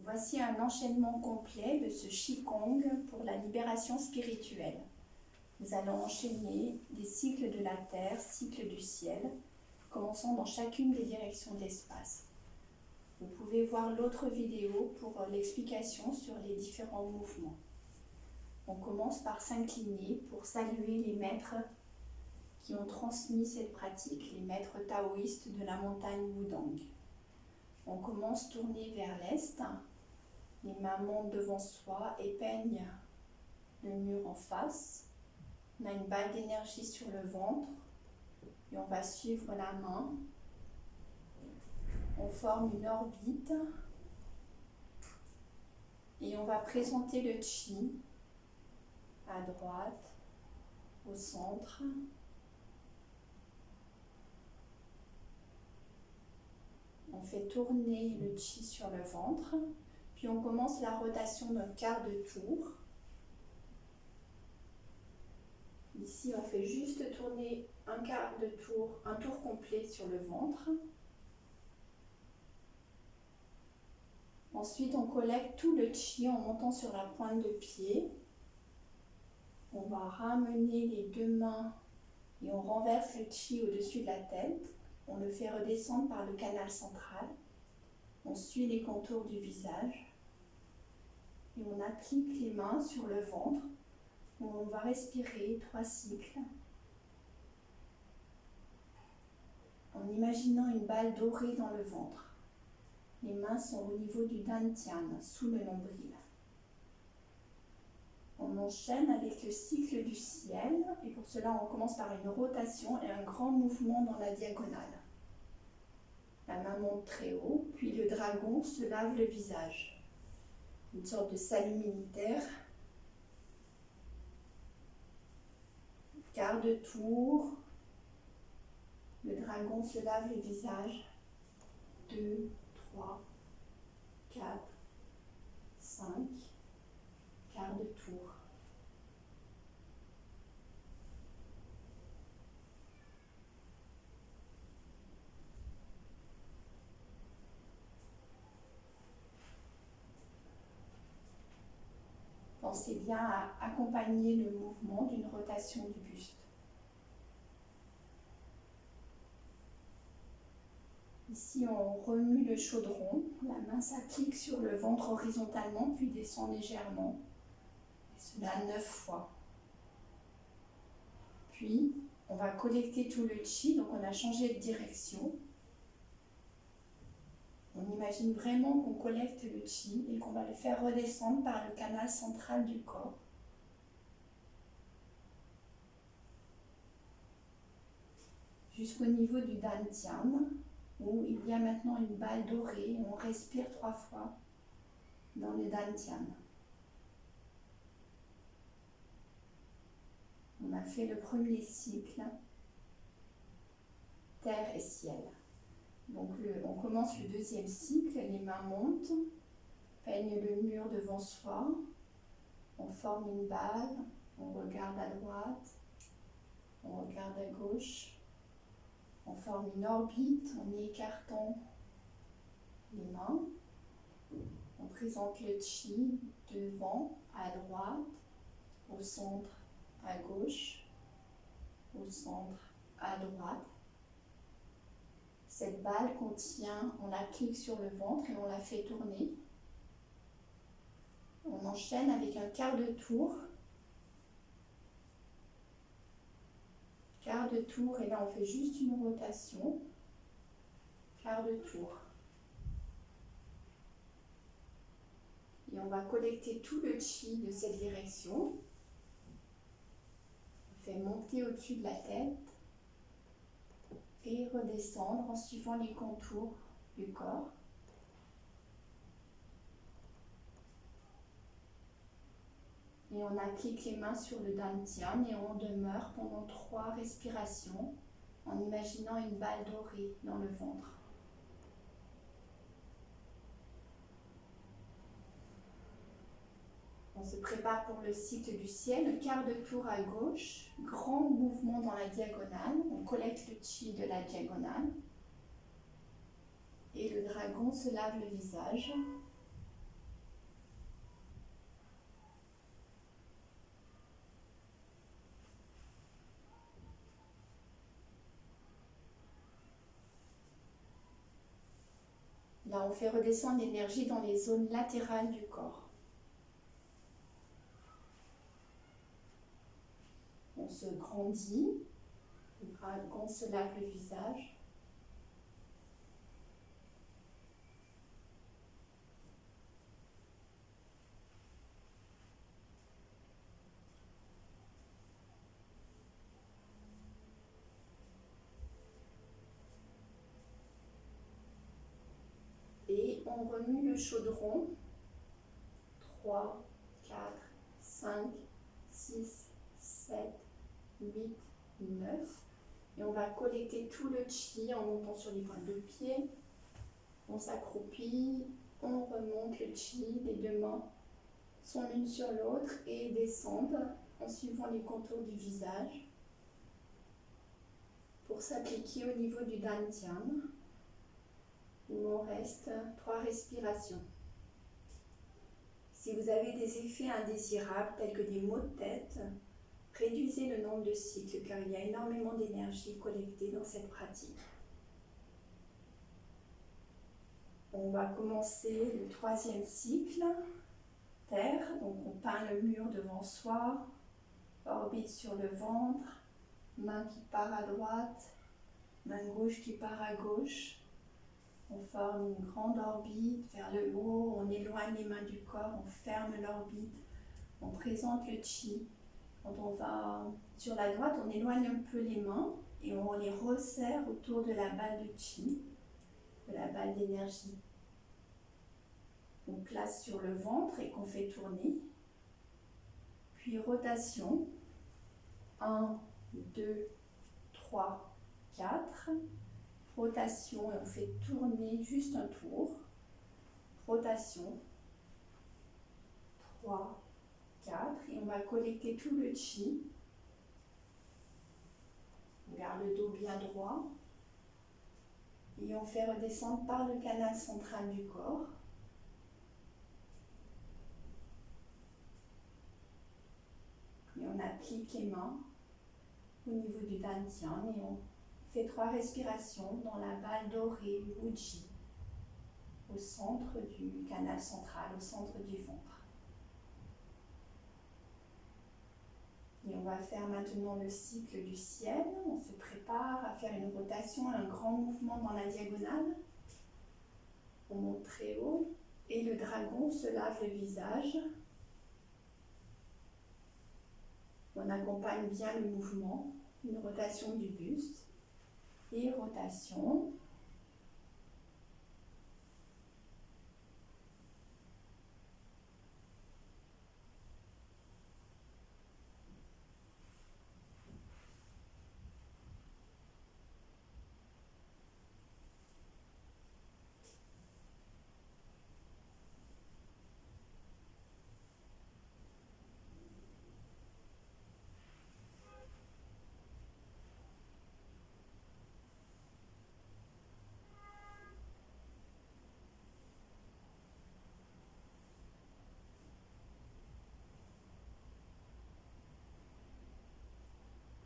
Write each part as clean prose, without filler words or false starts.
Voici un enchaînement complet de ce Qigong pour la libération spirituelle. Nous allons enchaîner des cycles de la Terre, cycles du ciel, commençant dans chacune des directions de l'espace. Vous pouvez voir l'autre vidéo pour l'explication sur les différents mouvements. On commence par s'incliner pour saluer les maîtres qui ont transmis cette pratique, les maîtres taoïstes de la montagne Wudang. On commence tourné vers l'est, les mains montent devant soi et peignent le mur en face. On a une balle d'énergie sur le ventre et on va suivre la main. On forme une orbite et on va présenter le chi à droite, au centre. On fait tourner le chi sur le ventre, puis on commence la rotation d'un quart de tour. Ici, on fait juste tourner un quart de tour, un tour complet sur le ventre. Ensuite, on collecte tout le chi en montant sur la pointe de pied. On va ramener les deux mains et on renverse le chi au-dessus de la tête. On le fait redescendre par le canal central. On suit les contours du visage. Et on applique les mains sur le ventre. On va respirer 3 cycles. En imaginant une balle dorée dans le ventre. Les mains sont au niveau du dantian, sous le nombril. On enchaîne avec le cycle du ciel et pour cela on commence par une rotation et un grand mouvement dans la diagonale. La main monte très haut, puis le dragon se lave le visage. Une sorte de salut militaire. Quart de tour. Le dragon se lave le visage. 2, 3, 4, 5. Quart de tour. Pensez bien à accompagner le mouvement d'une rotation du buste. Ici, on remue le chaudron. La main s'applique sur le ventre horizontalement, puis descend légèrement. Et cela 9 fois. Puis, on va collecter tout le chi, donc on a changé de direction. On imagine vraiment qu'on collecte le chi et qu'on va le faire redescendre par le canal central du corps. Jusqu'au niveau du dantian, où il y a maintenant une balle dorée. On respire 3 fois dans le dantian. On a fait le premier cycle, terre et ciel. Donc on commence le deuxième cycle, les mains montent, peignent le mur devant soi, on forme une balle, on regarde à droite, on regarde à gauche, on forme une orbite en écartant les mains, on présente le chi devant, à droite, au centre, à gauche, au centre, à droite. Cette balle contient, on la clique sur le ventre et on la fait tourner. On enchaîne avec un quart de tour. Quart de tour, et là on fait juste une rotation. Quart de tour. Et on va collecter tout le chi de cette direction. On fait monter au-dessus de la tête et redescendre en suivant les contours du corps. Et on applique les mains sur le dantian et on demeure pendant 3 respirations en imaginant une balle dorée dans le ventre. On se prépare pour le cycle du ciel, quart de tour à gauche, grand mouvement dans la diagonale, on collecte le chi de la diagonale. Et le dragon se lave le visage. Là, on fait redescendre l'énergie dans les zones latérales du corps. On se grandit, on se lave le visage. Et on remue le chaudron. 3, 4, 5, 6, 7, 8, 9. Et on va collecter tout le chi en montant sur les pointes de pied. On s'accroupit, on remonte le chi, les deux mains sont l'une sur l'autre et descendent en suivant les contours du visage pour s'appliquer au niveau du dantian où on reste 3 respirations. Si vous avez des effets indésirables tels que des maux de tête, réduisez le nombre de cycles car il y a énormément d'énergie collectée dans cette pratique. On va commencer le 3e cycle, terre, donc on peint le mur devant soi, orbite sur le ventre, main qui part à droite, main gauche qui part à gauche. On forme une grande orbite vers le haut, on éloigne les mains du corps, on ferme l'orbite, on présente le chi. Quand on va sur la droite, on éloigne un peu les mains et on les resserre autour de la balle de chi, de la balle d'énergie. On place sur le ventre et qu'on fait tourner. Puis rotation. 1, 2, 3, 4. Rotation et on fait tourner juste un tour. Rotation. 3, 4. Et on va collecter tout le chi. On garde le dos bien droit. Et on fait redescendre par le canal central du corps. Et on applique les mains au niveau du dantian et on fait 3 respirations dans la balle dorée, Uji, au centre du canal central, au centre du ventre. Et on va faire maintenant le cycle du ciel. On se prépare à faire une rotation, un grand mouvement dans la diagonale. On monte très haut et le dragon se lave le visage. On accompagne bien le mouvement, une rotation du buste et rotation.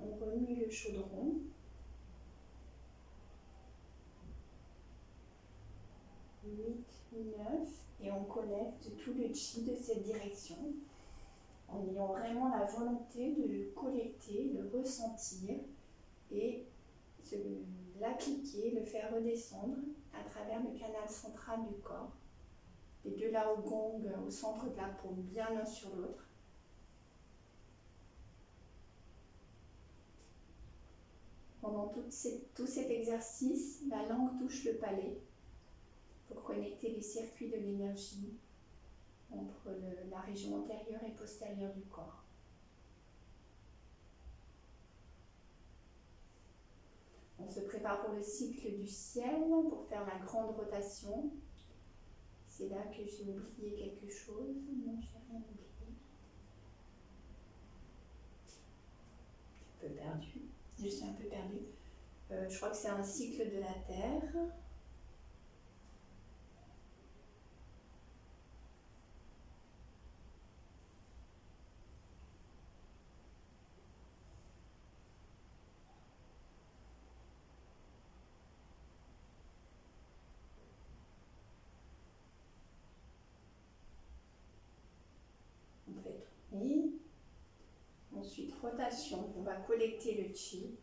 On remue le chaudron. Huit, 9. Et on collecte tout le chi de cette direction en ayant vraiment la volonté de le collecter, le ressentir et l'appliquer, le faire redescendre à travers le canal central du corps. Les deux laogong au centre de la paume, bien l'un sur l'autre. Pendant tout cet exercice, la langue touche le palais pour connecter les circuits de l'énergie entre la région antérieure et postérieure du corps. On se prépare pour le cycle du ciel, pour faire la grande rotation. C'est là que j'ai oublié quelque chose. Non, je n'ai rien oublié. Je suis un peu perdue. Je crois que c'est un cycle de la Terre. Rotation, on va collecter le chi.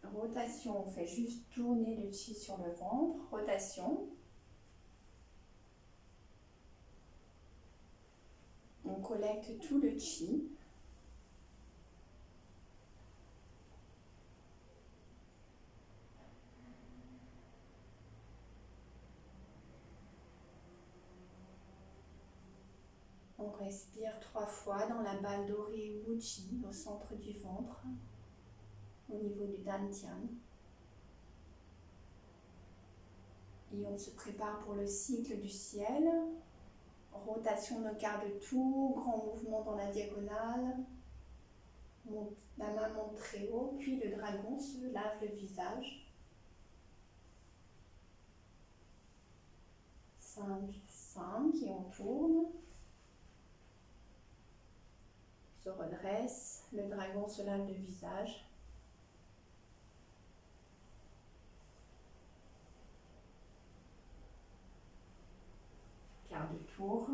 Rotation, on fait juste tourner le chi sur le ventre. Rotation. On collecte tout le chi. On respire 3 fois dans la balle dorée Wu Chi au centre du ventre, au niveau du dantian. Et on se prépare pour le cycle du ciel. Rotation de quart de tour, grand mouvement dans la diagonale. La main monte très haut, puis le dragon se lave le visage. 5, 5 et on tourne. Se redresse, le dragon se lave le visage. Quart de tour.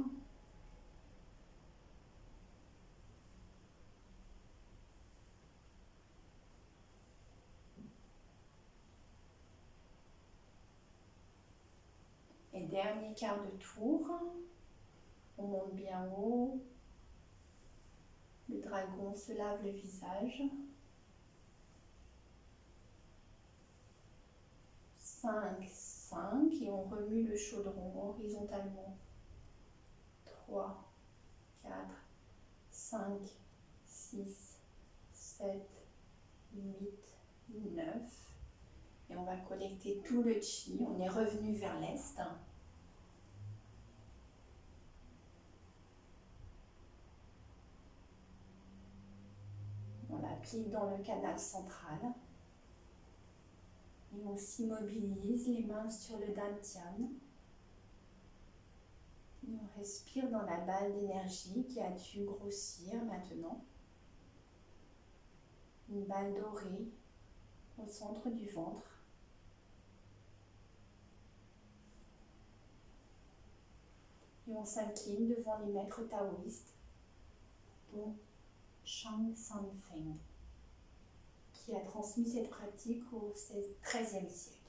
Et dernier quart de tour. On monte bien haut. Le dragon se lave le visage. 5, 5 et on remue le chaudron horizontalement. 3, 4, 5, 6, 7, 8, 9. Et on va collecter tout le chi. On est revenu vers l'est. On l'applique dans le canal central. Et on s'immobilise, les mains sur le dantian. Et on respire dans la balle d'énergie qui a dû grossir maintenant. Une balle dorée au centre du ventre. Et on s'incline devant les maîtres taoïstes, dont Shang Sanfeng, qui a transmis cette pratique au XIIIe siècle.